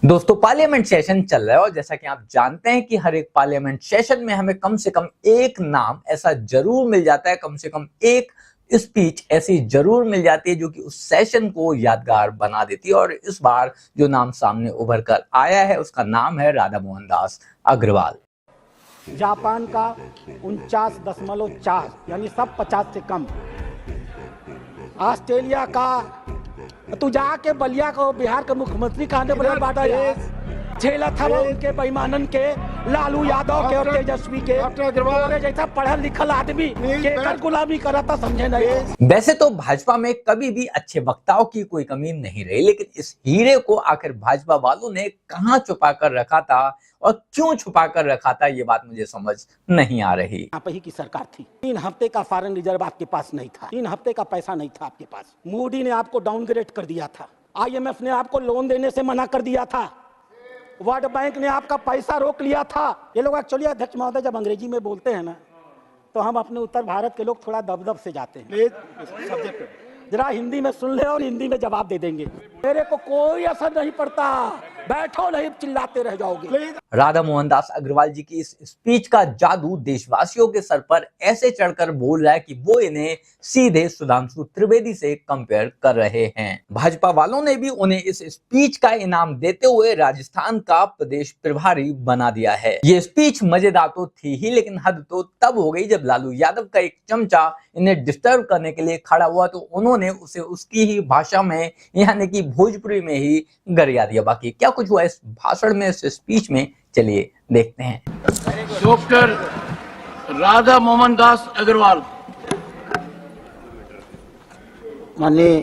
दोस्तों, parliament session चल रहा है और जैसा कि आप जानते हैं कि हर एक पार्लियामेंट सेशन में हमें कम से कम एक नाम ऐसा जरूर मिल जाता है, कम से कम एक स्पीच ऐसी जरूर मिल जाती है जो कि उस सेशन को यादगार बना देती है। और इस बार जो नाम सामने उभर कर आया है उसका नाम है राधा मोहन दास अग्रवाल। जापान का 49.4 यानी सब 50 से कम। ऑस्ट्रेलिया का तू जाके बलिया को बिहार के मुख्यमंत्री कहने बोले बाटा झेला था वो उनके बेईमानन के, लालू यादव के और तेजस्वी के। जैसा पढ़ा लिखल आदमी के गुलामी करा था, समझे नहीं। वैसे तो भाजपा में कभी भी अच्छे वक्ताओं की कोई कमी नहीं रही, लेकिन इस हीरे को आखिर भाजपा वालों ने कहां छुपा कर रखा था और क्यों छुपा कर रखा था, ये बात मुझे समझ नहीं आ रही। आप ही की सरकार थी, 3 हफ्ते का फॉरेन रिजर्व आपके पास नहीं था, 3 हफ्ते का पैसा नहीं था आपके पास। मोदी ने आपको डाउनग्रेड कर दिया था, IMF ने आपको लोन देने से मना कर दिया था, वर्ल्ड बैंक ने आपका पैसा रोक लिया था। ये लोग एक्चुअली अध्यक्ष महोदय जब अंग्रेजी में बोलते हैं ना तो हम अपने उत्तर भारत के लोग थोड़ा दबदब से जाते हैं। जरा हिंदी में सुन ले और हिंदी में जवाब दे देंगे। मेरे को कोई असर नहीं पड़ता, बैठो नहीं चिल्लाते रह जाओगे। राधा मोहन दास अग्रवाल जी की इस स्पीच का जादू देशवासियों के सर पर ऐसे चढ़कर बोल रहा है कि वो इन्हें सीधे सुधांशु त्रिवेदी से कंपेयर कर रहे हैं। भाजपा वालों ने भी उन्हें इस स्पीच का इनाम देते हुए राजस्थान का प्रदेश प्रभारी बना दिया है। ये स्पीच मजेदार तो थी ही, लेकिन हद तो तब हो गई जब लालू यादव का एक चमचा इन्हें डिस्टर्ब करने के लिए खड़ा हुआ तो उन्होंने उसे उसकी ही भाषा में यानी कि भोजपुरी में ही गरिया दिया। बाकी क्या कुछ हुआ इस भाषण में, इस स्पीच में, चलिए देखते हैं। डॉक्टर राधा मोहन दास अग्रवाल। माननीय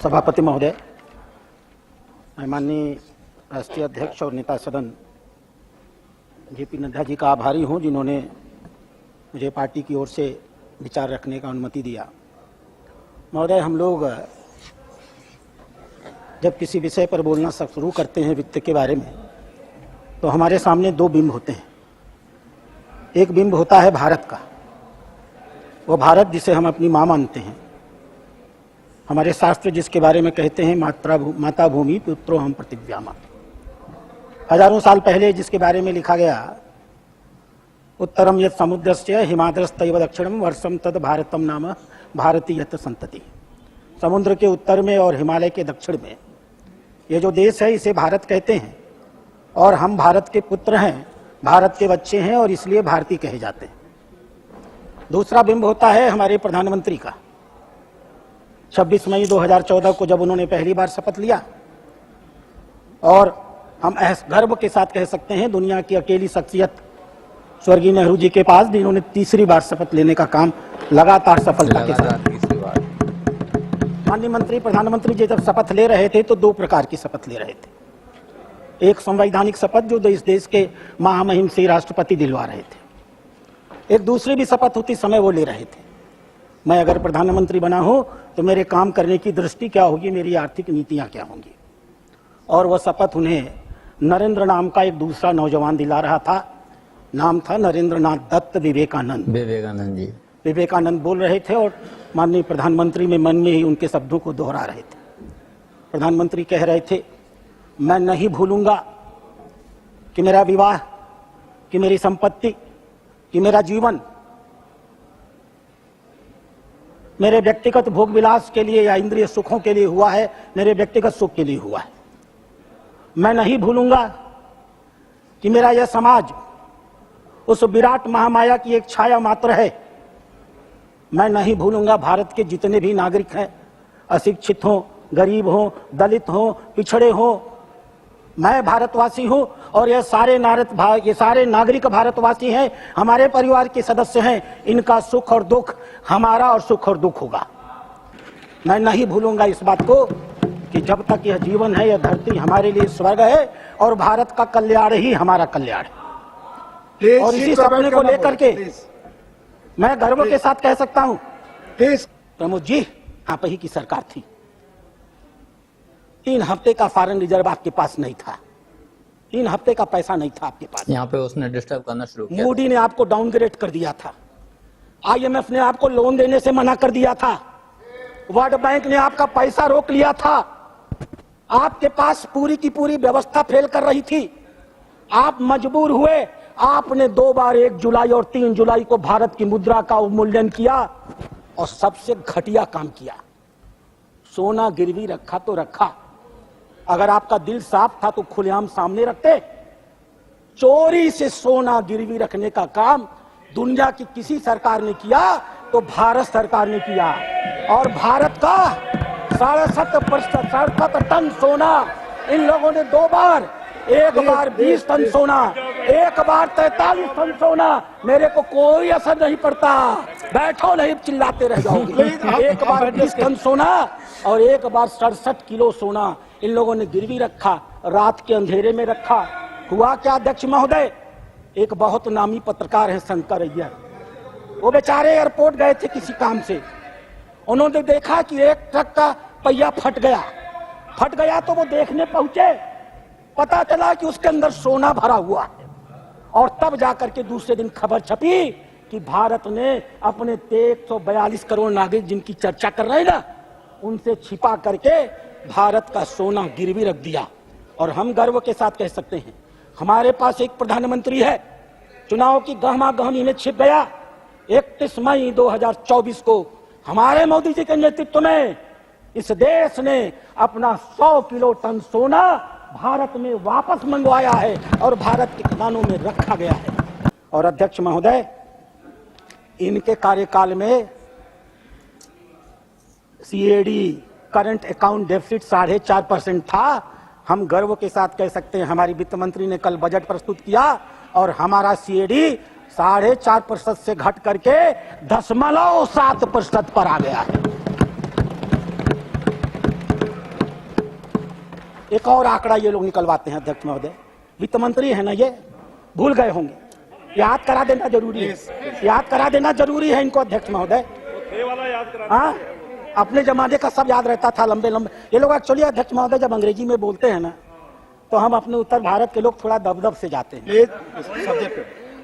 सभापति महोदय, मैं माननीय राष्ट्रीय अध्यक्ष और नेता सदन JP नड्डा जी का आभारी हूं जिन्होंने मुझे पार्टी की ओर से विचार रखने का अनुमति दिया। महोदय, हम लोग जब किसी विषय पर बोलना शुरू करते हैं वित्त के बारे में तो हमारे सामने 2 बिंब होते हैं। एक बिंब होता है भारत का, वो भारत जिसे हम अपनी माँ मानते हैं, हमारे शास्त्र जिसके बारे में कहते हैं माता भूमि पुत्रो हम प्रतिव्यामा। हजारों साल पहले जिसके बारे में लिखा गया, उत्तरम यत् समुद्रस्य हिमाद्रस्तैव दक्षिणम वर्षम तद भारतम नाम भारतीय संतति। समुद्र के उत्तर में और हिमालय के दक्षिण में ये जो देश है इसे भारत कहते हैं और हम भारत के पुत्र हैं, भारत के बच्चे हैं और इसलिए भारतीय कहे जाते हैं। दूसरा बिंब होता है हमारे प्रधानमंत्री का। 26 मई 2014 को जब उन्होंने पहली बार शपथ लिया और हम गर्व के साथ कह सकते हैं दुनिया की अकेली शख्सियत स्वर्गीय नेहरू जी के पास जिन्होंने तीसरी बार शपथ लेने का काम लगातार सफलता के साथ। माननीय मंत्री प्रधानमंत्री जी जब शपथ ले रहे थे तो 2 प्रकार की शपथ ले रहे थे। एक संवैधानिक शपथ जो इस देश के महामहिम से राष्ट्रपति दिलवा रहे थे, एक दूसरी भी शपथ उसी समय वो ले रहे थे। मैं अगर प्रधानमंत्री बना हूं तो मेरे काम करने की दृष्टि क्या होगी, मेरी आर्थिक नीतियां क्या होंगी। और वह शपथ उन्हें नरेंद्र नाम का एक दूसरा नौजवान दिला रहा था। नाम था नरेंद्र नाथ दत्त विवेकानंद जी। विवेकानंद बोल रहे थे और माननीय प्रधानमंत्री में मन में ही उनके शब्दों को दोहरा रहे थे। प्रधानमंत्री कह रहे थे, मैं नहीं भूलूंगा कि मेरा विवाह, कि मेरी संपत्ति, कि मेरा जीवन मेरे व्यक्तिगत भोग विलास के लिए या इंद्रिय सुखों के लिए हुआ है, मेरे व्यक्तिगत सुख के लिए हुआ है। मैं नहीं भूलूंगा कि मेरा यह समाज उस विराट महामाया की एक छाया मात्र है। मैं नहीं भूलूंगा भारत के जितने भी नागरिक हैं, अशिक्षित हों, गरीब हों, दलित हों, पिछड़े हों, मैं भारतवासी हूं और ये सारे नागरिक भारतवासी हैं, हमारे परिवार के सदस्य हैं। इनका सुख और दुख हमारा और सुख और दुख होगा। मैं नहीं भूलूंगा इस बात को कि जब तक यह जीवन है, यह धरती हमारे लिए स्वर्ग है और भारत का कल्याण ही हमारा कल्याण है। और इसी सपने को लेकर के मैं गर्व के साथ कह सकता हूं, प्रमोद जी आप ही की सरकार थी, 3 हफ्ते का फॉरेन रिजर्व आपके पास नहीं था, 3 हफ्ते का पैसा नहीं था आपके पास। यहाँ पे उसने डिस्टर्ब करना शुरू किया। मोदी ने आपको डाउनग्रेड कर दिया था, IMF ने आपको लोन देने से मना कर दिया था, वर्ल्ड बैंक ने आपका पैसा रोक लिया था। आपके पास पूरी की पूरी व्यवस्था फेल कर रही थी। आप मजबूर हुए, आपने 2 बार 1 जुलाई और 3 जुलाई को भारत की मुद्रा का अवमूल्यन किया और सबसे घटिया काम किया, सोना गिरवी रखा तो रखा। अगर आपका दिल साफ था तो खुलेआम सामने रखते। चोरी से सोना गिरवी रखने का काम दुनिया की किसी सरकार ने किया तो भारत सरकार ने किया। और भारत का 67% टन सोना इन लोगों ने 2 बार, एक बार 20 टन सोना, एक बार 43 टन सोना। मेरे को कोई असर नहीं पड़ता, बैठो नहीं चिल्लाते रह जाओगे। एक बार 20 टन सोना और एक बार 67 किलो सोना इन लोगों ने गिरवी रखा, रात के अंधेरे में रखा। हुआ क्या अध्यक्ष महोदय, एक बहुत नामी पत्रकार है शंकर अय्यर, वो बेचारे एयरपोर्ट गए थे किसी काम से। उन्होंने देखा कि एक ट्रक का पहिया फट गया तो वो देखने पहुंचे, पता चला कि उसके अंदर सोना भरा हुआ है। और तब जाकर के दूसरे दिन खबर छपी कि भारत ने अपने 142 करोड़ नागरिक जिनकी चर्चा कर रहे हैं ना, उनसे छिपा करके भारत का सोना गिरवी रख दिया। और हम गर्व के साथ कह सकते हैं हमारे पास एक प्रधानमंत्री है, चुनाव की गहमा गहमी में छिप गया। 31 मई 2024 को हमारे मोदी जी के नेतृत्व में इस देश ने अपना 100 किलो टन सोना भारत में वापस मंगवाया है और भारत के खजानों में रखा गया है। और अध्यक्ष महोदय, इनके कार्यकाल में सीएडी करंट अकाउंट डेफिसिट 4.5% था। हम गर्व के साथ कह सकते हैं हमारी वित्त मंत्री ने कल बजट प्रस्तुत किया और हमारा सीएडी 4.5% से घट करके 0.7% पर आ गया है। एक और आंकड़ा ये लोग निकलवाते हैं अध्यक्ष महोदय, वित्त मंत्री है ना, ये भूल गए होंगे, याद करा देना जरूरी है, याद करा देना जरूरी है इनको अध्यक्ष महोदय। हाँ, अपने जमाने का सब याद रहता था, लंबे लंबे ये लोग। एक्चुअली अध्यक्ष महोदय जब अंग्रेजी में बोलते हैं ना तो हम अपने उत्तर भारत के लोग थोड़ा दबदब से जाते हैं।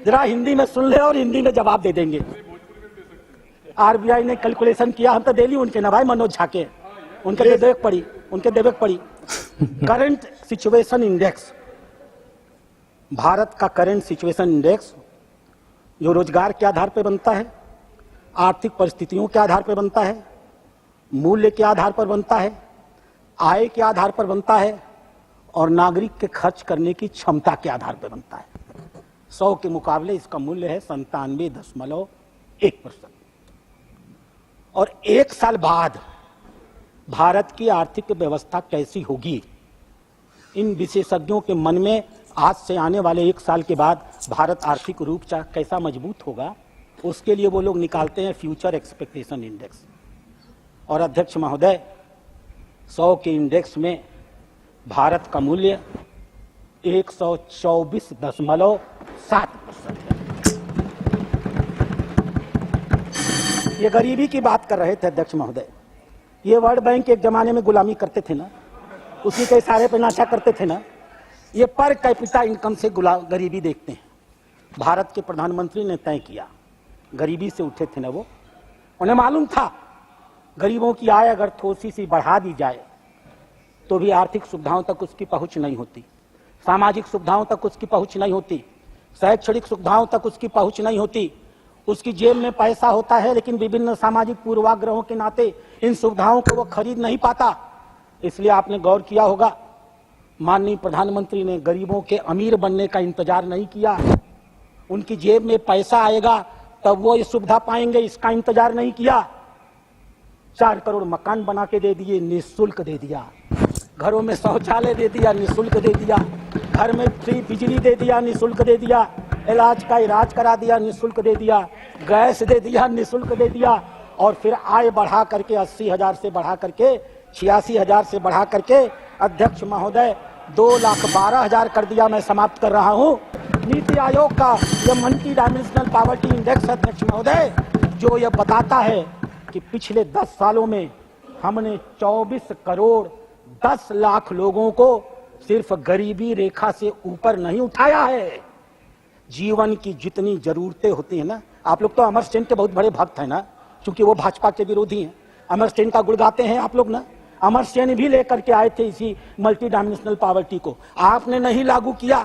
जरा हिंदी में सुन ले और हिंदी में जवाब दे देंगे। आरबीआई ने कैलकुलेशन किया, हम तो डेली उनके ना भाई मनोज झा के, उनके देवेक पड़ी करंट सिचुएशन इंडेक्स, भारत का करंट सिचुएशन इंडेक्स जो रोजगार के आधार पर बनता है, आर्थिक परिस्थितियों के आधार पर बनता है, मूल्य के आधार पर बनता है, आय के आधार पर बनता है और नागरिक के खर्च करने की क्षमता के आधार पर बनता है। 100 के मुकाबले इसका मूल्य है 97.1%। और 1 साल बाद भारत की आर्थिक व्यवस्था कैसी होगी, इन विशेषज्ञों के मन में आज से आने वाले 1 साल के बाद भारत आर्थिक रूप से कैसा मजबूत होगा, उसके लिए वो लोग निकालते हैं फ्यूचर एक्सपेक्टेशन इंडेक्स। और अध्यक्ष महोदय, 100 के इंडेक्स में भारत का मूल्य 124.7% है। ये गरीबी की बात कर रहे थे अध्यक्ष महोदय। ये वर्ल्ड बैंक एक जमाने में गुलामी करते थे ना, उसी के इशारे पर नाचा करते थे ना। ये पर कैपिटा इनकम से गरीबी देखते हैं। भारत के प्रधानमंत्री ने तय किया, गरीबी से उठे थे ना वो, उन्हें मालूम था गरीबों की आय अगर थोड़ी सी बढ़ा दी जाए तो भी आर्थिक सुविधाओं तक उसकी पहुंच नहीं होती, सामाजिक सुविधाओं तक उसकी पहुंच नहीं होती, शैक्षणिक सुविधाओं तक उसकी पहुंच नहीं होती। उसकी जेब में पैसा होता है लेकिन विभिन्न सामाजिक पूर्वाग्रहों के नाते इन सुविधाओं को वो खरीद नहीं पाता। इसलिए आपने गौर किया होगा, माननीय प्रधानमंत्री ने गरीबों के अमीर बनने का इंतजार नहीं किया, उनकी जेब में पैसा आएगा तब वो ये सुविधा पाएंगे, इसका इंतजार नहीं किया। 4 करोड़ मकान बना के दे दिए, निःशुल्क दे दिया। घरों में शौचालय दे दिया, निःशुल्क दे दिया। घर में फ्री बिजली दे दिया, निःशुल्क दे दिया। इलाज का इलाज करा दिया, निःशुल्क दे दिया। गैस दे दिया, निःशुल्क दे दिया। और फिर आय बढ़ा करके 80,000 से बढ़ा करके 86,000 से बढ़ा करके अध्यक्ष महोदय 2,12,000 कर दिया। मैं समाप्त कर रहा हूँ। नीति आयोग का यह मल्टी डायमेंशनल पॉवर्टी इंडेक्स अध्यक्ष महोदय जो यह बताता है कि पिछले 10 सालों में हमने 24 करोड़ 10 लाख लोगों को सिर्फ गरीबी रेखा से ऊपर नहीं उठाया है। जीवन की जितनी जरूरतें होती है ना, आप लोग तो अमर सेन के बहुत बड़े भक्त हैं ना, क्योंकि वो भाजपा के विरोधी हैं। अमर सेन का गुण गाते हैं आप लोग ना, अमर सेन भी लेकर के आए थे इसी मल्टी डायमेंशनल पॉवर्टी को। आपने नहीं लागू किया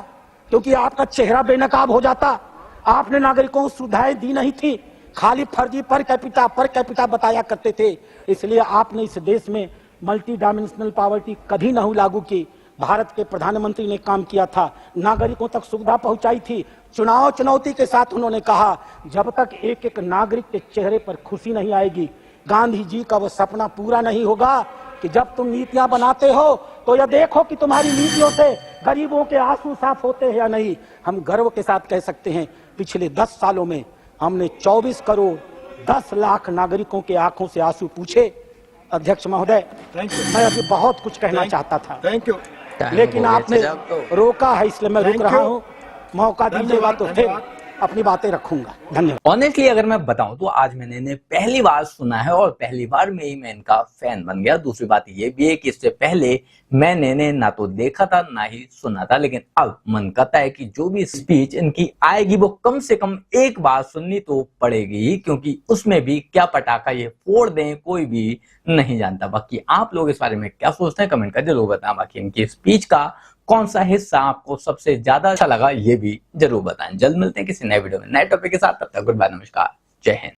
क्योंकि आपका चेहरा बेनकाब हो जाता। आपने नागरिकों को सुविधाएं दी नहीं थी, खाली फर्जी पर कैपिटा बताया करते थे। इसलिए आपने इस देश में मल्टी डायमेंशनल पॉवर्टी कभी नहीं लागू की। भारत के प्रधानमंत्री ने काम किया था, नागरिकों तक सुविधा पहुंचाई थी। चुनौती के साथ उन्होंने कहा जब तक एक एक नागरिक के चेहरे पर खुशी नहीं आएगी, गांधी जी का वो सपना पूरा नहीं होगा कि जब तुम नीतियां बनाते हो तो यह देखो कि तुम्हारी नीतियों से गरीबों के आंसू साफ होते हैं या नहीं। हम गर्व के साथ कह सकते हैं पिछले 10 सालों में हमने 24 करोड़ 10 लाख नागरिकों के आंखों से आंसू पूछे। अध्यक्ष महोदय, मैं अभी बहुत कुछ कहना चाहता था, थैंक यू। लेकिन आपने रोका है, इसलिए मैं रुक रहा हूँ। मौका दीजिएगा तो फिर अपनी बातें रखूंगा। धन्यवाद। ऑनेस्टली अगर मैं बताऊं तो आज मैंने इन्हें पहली बार सुना है और पहली बार में ही मैं इनका फैन बन गया। दूसरी बात ये भी है कि इससे पहले मैंने इन्हें ना तो देखा था ना ही सुना था, लेकिन अब मन करता है कि जो भी स्पीच इनकी आएगी वो कम से कम एक बार सुननी तो पड़ेगी ही, क्योंकि उसमें भी क्या पटाखा ये फोड़ दें कोई भी नहीं जानता। बाकी आप लोग इस बारे में क्या सोचते हैं कमेंट कर जरूर बताएं। बाकी इनकी स्पीच का कौन सा हिस्सा आपको सबसे ज्यादा अच्छा लगा ये भी जरूर बताएं। जल्द मिलते हैं किसी नए वीडियो में नए टॉपिक के साथ, तब तक गुड बाय, नमस्कार, जय हिंद।